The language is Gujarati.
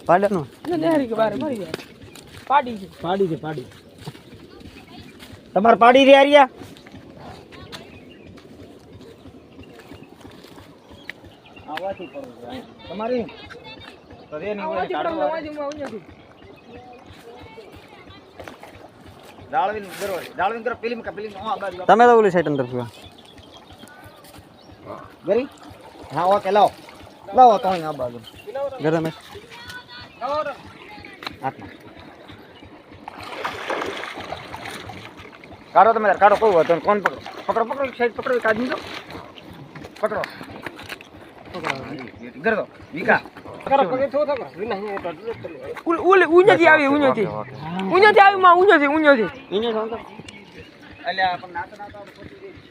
પાડનો નહેરી કે બારે મરી જાય પાડી છે પાડી તમાર પાડી રે આરિયા આવાથી પડો તમારી તો રે ની હોય કાઢવા દાળવીન કરો પેલી આ બાજુ તમે તો ઓલી સાઈડ અંદર પીવા ગરી હા ઓકે લાવો તો આ બાજુ ગરમ કાઢો તમે કાઢો કોઈ હતો કોણ પકડો સાઈડ પકડો કાઢી દો પકડો ગર દો વિકા ઉન્યાથી આવી ઉન્યાથી માં ઉન્યાથી અલ્યા પણ નાતા